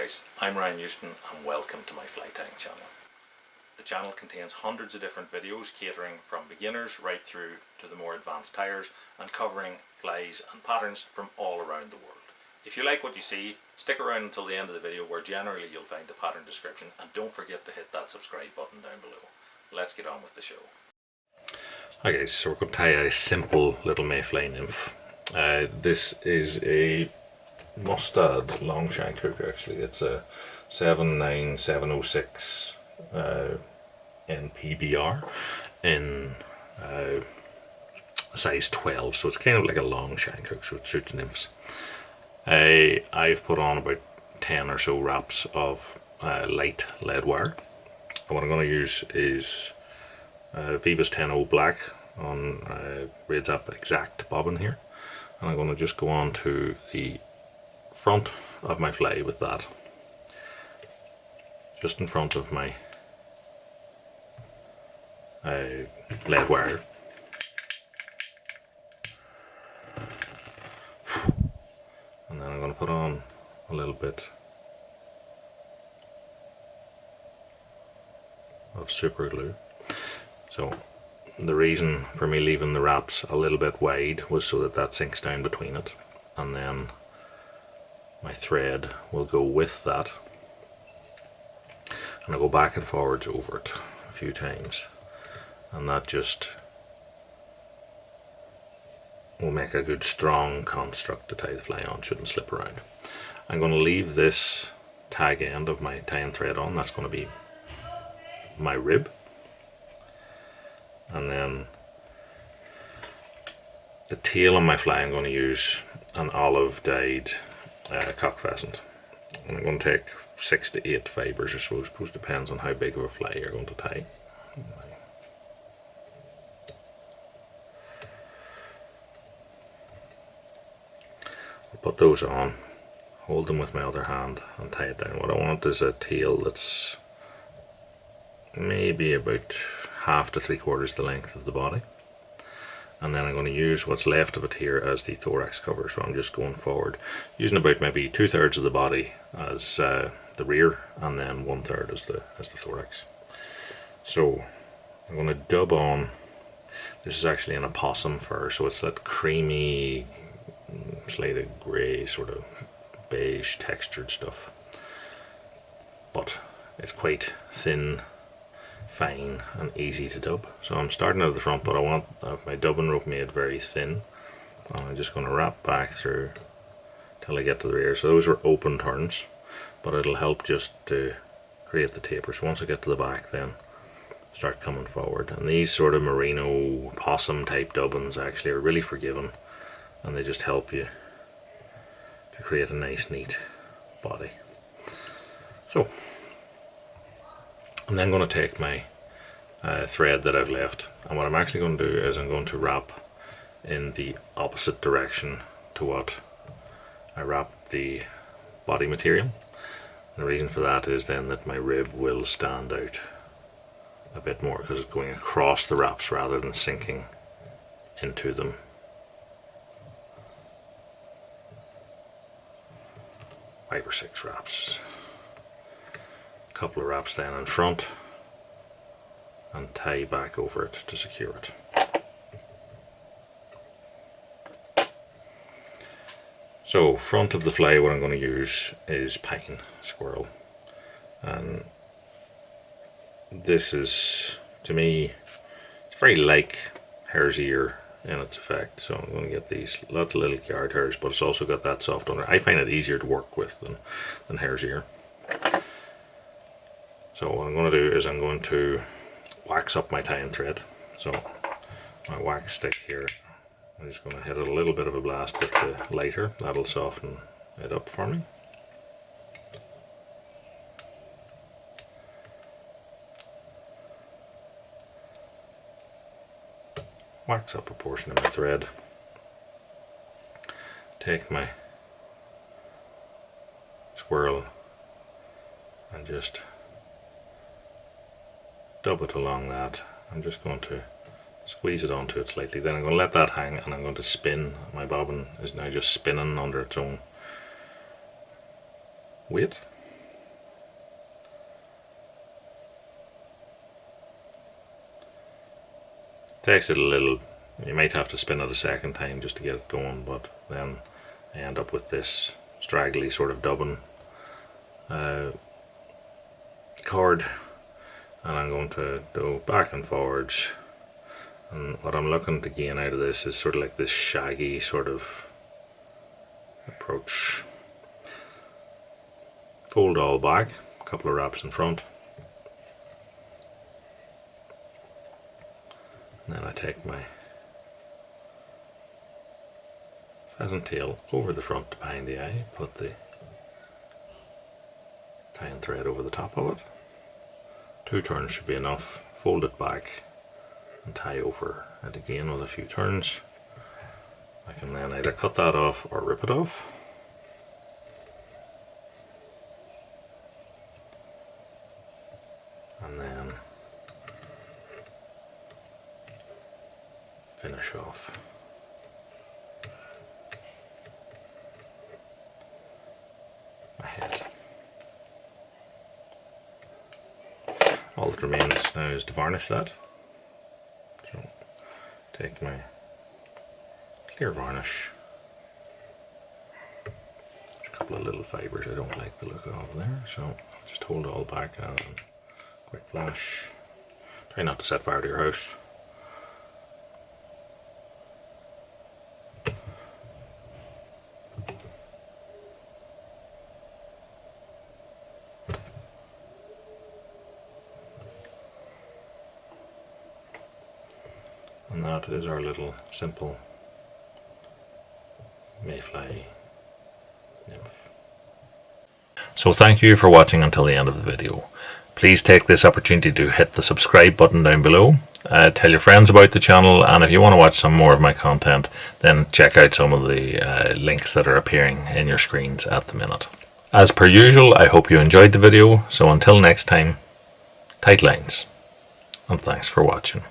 guys, I'm Ryan Houston and welcome to my fly tying channel. The channel contains hundreds of different videos catering from beginners right through to the more advanced tyers and covering flies and patterns from all around the world. If you like what you see, stick around until the end of the video where generally you'll find the pattern description, and don't forget to hit that subscribe button down below. Let's get on with the show. Hi guys, so we're going to tie a simple little Mayfly Nymph. This is a mustad long shank hook actually. It's a 79706 NPBR in size 12, so it's kind of like a long shank hook, so it suits nymphs. I've put on about 10 or so wraps of light lead wire, and what I'm going to use is Viva's 10-0 black on Raids Up Exact bobbin here, and I'm going to just go on to the front of my fly with that, just in front of my lead wire. And then I'm going to put on a little bit of super glue. So the reason for me leaving the wraps a little bit wide was so that that sinks down between it, and then my thread will go with that, and I'll go back and forwards over it a few times, and that just will make a good strong construct to tie the fly on, shouldn't slip around. I'm going to leave this tag end of my tying thread on, that's going to be my rib, and then the tail on my fly I'm going to use an olive dyed cock pheasant, and I'm going to take 6 to 8 fibres or so. I suppose depends on how big of a fly you're going to tie. I'll put those on, hold them with my other hand and tie it down. What I want is a tail that's maybe about 1/2 to 3/4 the length of the body, and then I'm going to use what's left of it here as the thorax cover. So I'm just going forward using about maybe 2/3 of the body as the rear, and then 1/3 as the thorax. So I'm going to dub on, this is actually an opossum fur, so it's that creamy slated grey sort of beige textured stuff, but it's quite thin, fine and easy to dub. So I'm starting at the front, but I want my dubbing rope made very thin, and I'm just going to wrap back through till I get to the rear. So those are open turns, but it'll help just to create the taper. So once I get to the back, then start coming forward. And these sort of merino possum type dubbins actually are really forgiving, and they just help you to create a nice neat body. So I'm then going to take my thread that I've left, and what I'm actually going to do is I'm going to wrap in the opposite direction to what I wrapped the body material. And the reason for that is then that my rib will stand out a bit more because it's going across the wraps rather than sinking into them. Five or 6 wraps. Couple of wraps then in front, and tie back over it to secure it. So front of the fly, what I'm going to use is pine squirrel, and this is, to me, it's very like hare's ear in its effect. So I'm going to get these lots of little yard hairs, but it's also got that soft under. I find it easier to work with than hare's ear. So what I'm going to do is I'm going to wax up my tying thread. So my wax stick here, I'm just going to hit it a little bit of a blast with the lighter. That'll soften it up for me. Wax up a portion of my thread. Take my squirrel and just dub it along that. I'm just going to squeeze it onto it slightly, then I'm going to let that hang, and I'm going to spin. My bobbin is now just spinning under its own weight. Takes it a little, you might have to spin it a second time just to get it going, but then I end up with this straggly sort of dubbing cord, and I'm going to go back and forwards, and what I'm looking to gain out of this is sort of like this shaggy sort of approach. Fold all back, a couple of wraps in front, and then I take my pheasant tail over the front to behind the eye, put the tying thread over the top of it. 2 turns should be enough. Fold it back and tie over it again with a few turns. I can then either cut that off or rip it off. And then finish off. My head. All that remains now is to varnish that. So take my clear varnish. There's a couple of little fibres I don't like the look of there, so I'll just hold it all back and quick flash. Try not to set fire to your house. And that is our little simple Mayfly Nymph. So thank you for watching until the end of the video. Please take this opportunity to hit the subscribe button down below. Tell your friends about the channel, and if you want to watch some more of my content, then check out some of the links that are appearing in your screens at the minute. As per usual, I hope you enjoyed the video, so until next time, tight lines, and thanks for watching.